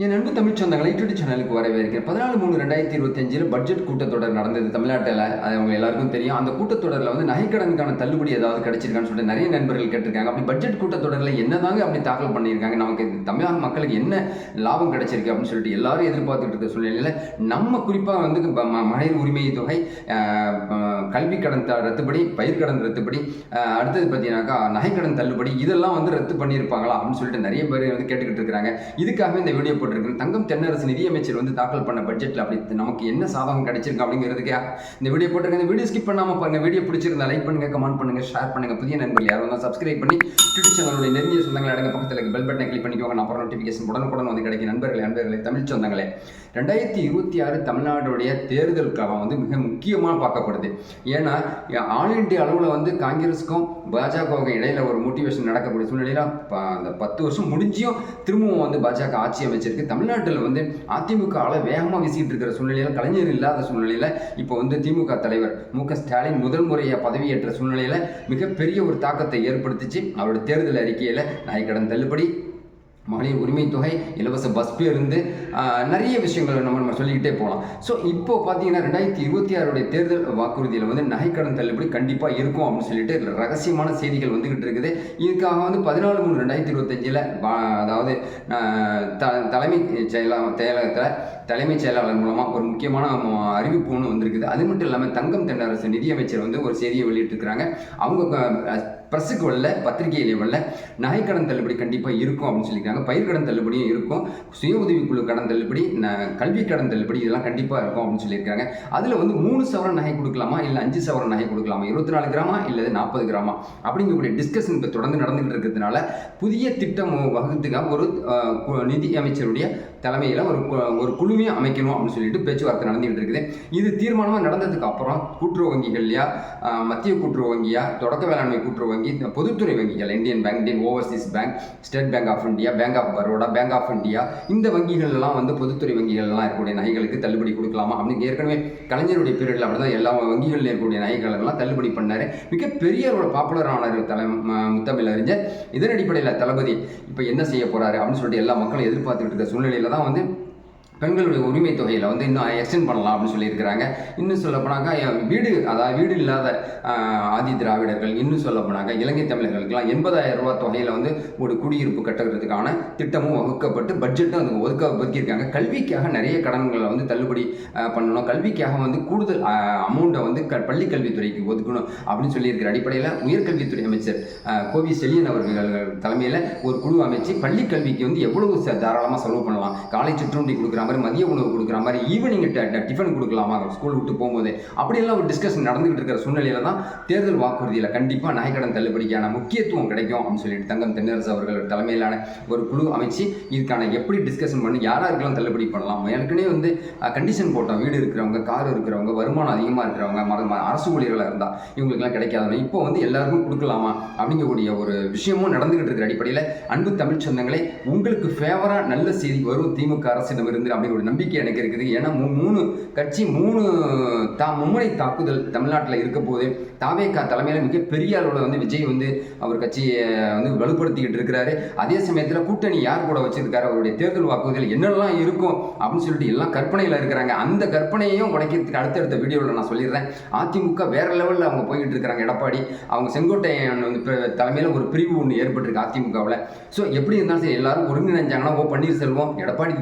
என் அன்பு தமிழ் சொந்தங்களை யூடியூப் சேனலுக்கு வரவேற்கிறேன். 14/3/2025 பட்ஜெட் கூட்டத்தொடர் நடந்தது தமிழ்நாட்டில். அது அவங்க எல்லாருக்கும் தெரியும். அந்த கூட்டத்தொடரில் வந்து நகைக்கடனுக்கான தள்ளுபடி ஏதாவது கிடைச்சிருக்கான்னு சொல்லிட்டு நிறைய நண்பர்கள் கேட்டிருக்காங்க. அப்படி பட்ஜெட் கூட்டத்தொடரில் என்னதாங்க அப்படி தாக்கல் பண்ணியிருக்காங்க, நமக்கு தமிழக மக்களுக்கு என்ன லாபம் கிடைச்சிருக்கு அப்படின்னு சொல்லிட்டு எல்லாரும் எதிர்பார்த்துட்டு இருக்க சூழ்நிலையில் நம்ம குறிப்பாக வந்து மகளிர் உரிமை தொகை, கல்வி கடன் ரத்துப்படி, பயிர்க்கடன் ரத்துப்படி, அடுத்தது பார்த்தீங்கன்னாக்கா நகைக்கடன் தள்ளுபடி, இதெல்லாம் வந்து ரத்து பண்ணியிருப்பாங்களா அப்படின்னு சொல்லிட்டு நிறைய பேர் வந்து கேட்டுக்கிட்டு இருக்கிறாங்க. இதுக்காகவே இந்த வீடியோ தங்கம் தென்னரசு நிதியமைச்சர் வந்து தாக்கல் பண்ண பட்ஜெட்ல அப்படி நமக்கு என்ன சாதகம் கிடைச்சிருக்கு அப்படிங்கிறதுக்கு இந்த வீடியோ போட்டிருக்கேன். இந்த வீடியோ ஸ்கிப் பண்ணாம பாருங்க. வீடியோ பிடிச்சிருந்தா லைக் பண்ணுங்க, கமெண்ட் பண்ணுங்க, ஷேர் பண்ணுங்க. புதிய நண்பர்கள் யாரும் தான் சப்ஸ்கிரைப் பண்ணி யூடியூப் சேனலுடைய நெருங்கிய சொந்தங்களை அடங்க பக்கத்தில் பெல் பட்டனை கிளிக் பண்ணிக்கோங்க. நான் அப்புறம் நோட்டிஃபிகேஷன் உடனுக்குடன் வந்து கிடைக்கும். நண்பர்களே, தமிழ் சொந்தங்களே, 2026 தமிழ்நாடுடைய தேர்தல் காலம் வந்து மிக முக்கியமாக பார்க்கப்படுது. ஏன்னா ஆல் இண்டியா அளவில் வந்து காங்கிரஸுக்கும் பாஜகவுக்கும் இடையில ஒரு மோட்டிவேஷன் நடக்கக்கூடிய சூழ்நிலையில் அந்த 10 வருஷம் முடிஞ்சியும் திரும்பவும் வந்து பாஜக ஆட்சி அமைச்சிருக்கு. தமிழ்நாட்டில் வந்து அதிமுக வேகமாக வீசிட்டு இருக்கிற சூழ்நிலையில், கலைஞர் இல்லாத சூழ்நிலையில் இப்போ வந்து திமுக தலைவர் மு.க.ஸ்டாலின் முதல் முறையாக பதவியேற்ற சூழ்நிலையில் மிகப்பெரிய ஒரு தாக்கத்தை ஏற்படுத்திச்சு. அவருடைய தேர்தல் அறிக்கையில் நகைக்கடன் தள்ளுபடி, மகளிர் உரிமை தொகை, இலவச பஸ் பேருந்து, நிறைய விஷயங்கள் நம்ம சொல்லிக்கிட்டே போகலாம். ஸோ இப்போ பார்த்தீங்கன்னா 2026 தேர்தல் வாக்குறுதியில் வந்து நகைக்கடன் தள்ளுபடி கண்டிப்பாக இருக்கும் அப்படின்னு சொல்லிட்டு ரகசியமான செய்திகள் வந்துகிட்டு இருக்குது. இதுக்காக வந்து 14/3/2025 அதாவது தலைமைச் செயலாளர் மூலமாக ஒரு முக்கியமான அறிவிப்பு ஒன்று வந்திருக்குது. அது மட்டும் இல்லாமல் தங்கம் தென்னரசு நிதியமைச்சர் வந்து ஒரு செய்தியை வெளியிட்டிருக்கிறாங்க. அவங்க ப்ரெஸ்ஸுக்கு வரல, பத்திரிகையிலே வரல, நகைக்கடன் தள்ளுபடி கண்டிப்பாக இருக்கும் அப்படின்னு சொல்லியிருக்காங்க. பயிர்க்கடன் தள்ளுபடியும் இருக்கும், சுய உதவிக்குழு கடன் தள்ளுபடி, கல்வி கடன் தள்ளுபடி, இதெல்லாம் கண்டிப்பாக இருக்கும் அப்படின்னு சொல்லியிருக்காங்க. அதில் வந்து 3 சவரன் நகை கொடுக்கலாமா, இல்லை 5 சவரன் நகை கொடுக்கலாமா, 24 கிராமா இல்லை 40 கிராமா அப்படிங்கக்கூடிய டிஸ்கஷன் இப்போ தொடர்ந்து நடந்துகிட்டு இருக்கிறதுனால புதிய திட்டம் வகுத்துக்காக ஒரு நிதி அமைச்சருடைய தலைமையில் ஒரு குழுவையும் அமைக்கணும் அப்படின்னு சொல்லிட்டு பேச்சுவார்த்தை நடந்துகிட்டு இருக்குது. இது தீர்மானமாக நடந்ததுக்கு அப்புறம் கூட்டுறவு வங்கிகள்லையா, மத்திய கூட்டுறவு வங்கியா, தொடக்க வேளாண்மை கூட்டுறவு வங்கி, பொதுத்துறை வங்கிகள், Indian bank, Indian overseas bank, state bank of India, bank of Baroda, bank of India, இந்த வங்கிகள் எல்லாம் வந்து பொதுத்துறை வங்கிகள்லாம் இருக்கக்கூடிய நகைகளுக்கு தள்ளுபடி கொடுக்கலாமா அப்படின்னு ஏற்கனவே கலைஞருடைய பீரியடில் அப்படிதான் எல்லா வங்கிகளில் இருக்கக்கூடிய நகைகள் எல்லாம் தள்ளுபடி பண்ணாரு. மிகப்பெரிய ஒரு பாப்புலரான முத்தமிழ் அறிஞர். இதன் அடிப்படையில் தளபதி இப்போ என்ன செய்ய போறாரு அப்படின்னு சொல்லிட்டு எல்லா மக்களும் எதிர்பார்த்துக்கிட்டு இருக்க சூழ்நிலையில தான் வந்து பெண்களுடைய உரிமை தொகையில் வந்து இன்னும் எக்ஸ்டெண்ட் பண்ணலாம் அப்படின்னு சொல்லியிருக்கிறாங்க. இன்னும் சொல்லப்போனாக்கா வீடு இல்லாத ஆதி திராவிடர்கள், இன்னும் சொல்லப்போனாக்கா இலங்கை தமிழர்களுக்கெல்லாம் 80,000 ரூபா தொகையில் வந்து ஒரு குடியிருப்பு கட்டுறதுக்கான திட்டமும் வகுக்கப்பட்டு பட்ஜெட்டும் அது ஒதுக்கியிருக்காங்க. கல்விக்காக நிறைய கடன்களை வந்து தள்ளுபடி பண்ணணும், கல்விக்காக வந்து கூடுதல் அமௌண்ட்டை வந்து பள்ளி கல்வித்துறைக்கு ஒதுக்கணும் அப்படின்னு சொல்லியிருக்கிற அடிப்படையில் உயர்கல்வித்துறை அமைச்சர் கோவி செழியன் அவர்கள் தலைமையில் ஒரு குழு அமைச்சு பள்ளி கல்விக்கு வந்து எவ்வளவு தாராளமாக செலவு பண்ணலாம், காலை சிற்றுண்டி கொடுக்குற மதிய உணவு கொடுக்குற மாதிரி, ஈவினிங் டிஃபன் கொடுக்கலாமா ஸ்கூல் விட்டு போகும்போது, அப்படியெல்லாம் ஒரு டிஸ்கஷன் நடந்துகிட்டு இருக்கிற சூழ்நிலையில தான் தேர்தல் வாக்குறுதியில் கண்டிப்பாக நகைக்கடன் தள்ளுபடிக்கான முக்கியத்துவம் கிடைக்கும் அப்படின்னு சொல்லிட்டு தங்கம் தென்னரசு அவர்கள் தலைமையிலான ஒரு குழு அமைச்சு இதுக்கான எப்படி டிஸ்கஷன் பண்ணி யாராருக்கெல்லாம் தள்ளுபடி பண்ணலாம். ஏற்கனவே வந்து கண்டிஷன் போட்டோம், வீடு இருக்கிறவங்க, கார் இருக்கிறவங்க, வருமானம் அதிகமாக இருக்கிறவங்க, அரசு ஊழியர்களாக இருந்தால் இவங்களுக்குலாம் கிடைக்காதவங்க இப்போ வந்து எல்லாருக்கும் கொடுக்கலாமா அப்படிங்கக்கூடிய ஒரு விஷயமும் நடந்துகிட்டு இருக்கிற அடிப்படையில் அன்பு தமிழ் சொந்தங்களை, உங்களுக்கு ஃபேவராக நல்ல செய்தி வரும் திமுக அரசிடம் இருந்து அப்படிங்கிற ஒரு நம்பிக்கை எனக்கு இருக்குது. ஏன்னா 3 கட்சி மும்முனை தாக்குதல் தமிழ்நாட்டில் இருக்க போது தாவேகா தலைமையில் மிகப்பெரிய அளவில் வந்து விஜய் வந்து அவர் கட்சியை வந்து வலுப்படுத்திக்கிட்டு இருக்கிறாரு. அதே சமயத்தில் கூட்டணி யார் கூட வச்சிருக்காரு, அவருடைய தேர்தல் வாக்குறுதிகள் என்னெல்லாம் இருக்கும் அப்படின்னு சொல்லிட்டு எல்லாம் கற்பனையில் இருக்கிறாங்க. அந்த கற்பனையையும் உடைக்கிறதுக்கு அடுத்தடுத்த வீடியோவில் நான் சொல்லிடுறேன். அதிமுக வேற லெவலில் அவங்க போய்கிட்டு இருக்கிறாங்க. எடப்பாடி அவங்க செங்கோட்டையன் வந்து தலைமையில் ஒரு பிரிவு ஒன்று ஏற்பட்டிருக்கு அதிமுகவில். ஸோ எப்படி இருந்தாலும் சரி எல்லாரும் ஒருங்கிணைஞ்சாங்கன்னா பன்னீர்செல்வம், எடப்பாடி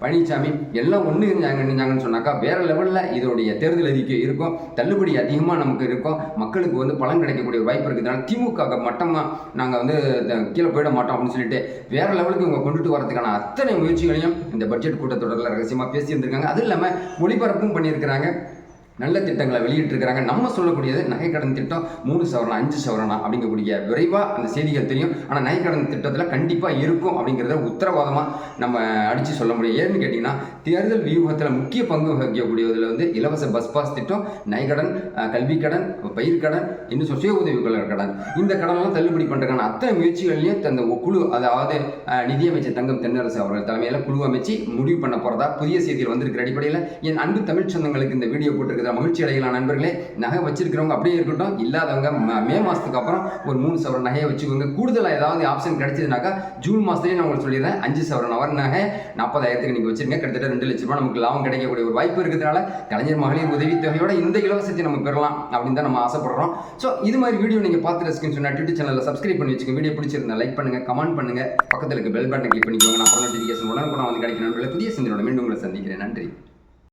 பழனிசாமி எல்லாம் ஒன்று இருந்தாங்கன்னு சொன்னாக்கா வேற லெவலில் இதோடைய தேர்தல் அறிக்கை இருக்கும், தள்ளுபடி அதிகமாக நமக்கு இருக்கும், மக்களுக்கு வந்து பலன் கிடைக்கக்கூடிய வாய்ப்பு இருக்கிறதுனால திமுக மட்டமாக நாங்கள் வந்து கீழே போயிட மாட்டோம் அப்படின்னு சொல்லிட்டு வேற லெவலுக்கு இவங்க கொண்டுட்டு வரதுக்கான அத்தனை முயற்சிகளையும் இந்த பட்ஜெட் கூட்டத்தொடரில் ரகசியமாக பேசியிருந்திருக்காங்க. அது இல்லாமல் ஒளிபரப்பும் பண்ணியிருக்கிறாங்க, நல்ல திட்டங்களை வெளியிட்டிருக்கிறாங்க. நம்ம சொல்லக்கூடியது நகைக்கடன் திட்டம் 3 சவரனா 5 சவரனா அப்படிங்கக்கூடிய விரைவாக அந்த செய்திகள் தெரியும். ஆனால் நகைக்கடன் திட்டத்தில் கண்டிப்பாக இருக்கும் அப்படிங்கிறத உத்தரவாதமாக நம்ம அடித்து சொல்ல முடியும். ஏன்னு கேட்டிங்கன்னா தேர்தல் வியூகத்தில் முக்கிய பங்கு வகிக்கக்கூடியதில் வந்து இலவச பஸ் பாஸ் திட்டம், நகைக்கடன், கல்விக்கடன், பயிர்க்கடன், இன்னும் சுய உதவிக்குழு கடன், இந்த கடனெல்லாம் தள்ளுபடி பண்ணுறதுக்கான அத்தனை முயற்சிகள்லையும் அந்த குழு, அதாவது நிதியமைச்சர் தங்கம் தென்னரசு அவர்கள் தலைமையில் குழு அமைச்சு முடிவு பண்ண போகிறதா புதிய செய்திகள் வந்திருக்கிற அடிப்படையில் என் அன்பு தமிழ் சொந்தங்களுக்கு இந்த வீடியோ போட்டிருக்கிறது இருக்கிற மகிழ்ச்சி அடையலாம் நண்பர்களே. நகை வச்சிருக்கிறவங்க அப்படியே இருக்கட்டும், இல்லாதவங்க மே மாதத்துக்கு அப்புறம் ஒரு 3 சவரன் நகையை வச்சுக்கோங்க. கூடுதலாக ஏதாவது ஆப்ஷன் கிடைச்சதுனாக்கா ஜூன் மாதத்துலேயே நான் உங்களுக்கு சொல்லிடுறேன், 5 சவரன் அவர் நகை 40,000க்கு நீங்கள் வச்சிருங்க. கிட்டத்தட்ட 2 லட்ச ரூபாய் நமக்கு லாபம் கிடைக்கக்கூடிய ஒரு வாய்ப்பு இருக்கிறதுனால கலைஞர் மகளிர் உதவித்தொகையோட இந்த இலவசத்தை நம்ம பெறலாம் அப்படின்னு தான் நம்ம ஆசைப்படுறோம். ஸோ இது மாதிரி வீடியோ நீங்கள் பார்த்து ரசிக்கணும்னு சொன்னால் யூடியூப் சேனலில் சப்ஸ்கிரைப் பண்ணி வச்சுக்கோங்க. வீடியோ பிடிச்சிருந்தா லைக் பண்ணுங்கள், கமெண்ட் பண்ணுங்கள், பக்கத்தில் இருக்க பெல் பட்டனை கிளிக் பண்ணிக்கோங்க. நான் நோட்டிஃபிகேஷன் உடனே வந்து கிடைக்கும் நண்பர்களே. புதிய சிந்தனையோட மீண்டும் உங்களை சந்திக்கிறேன். நன்றி.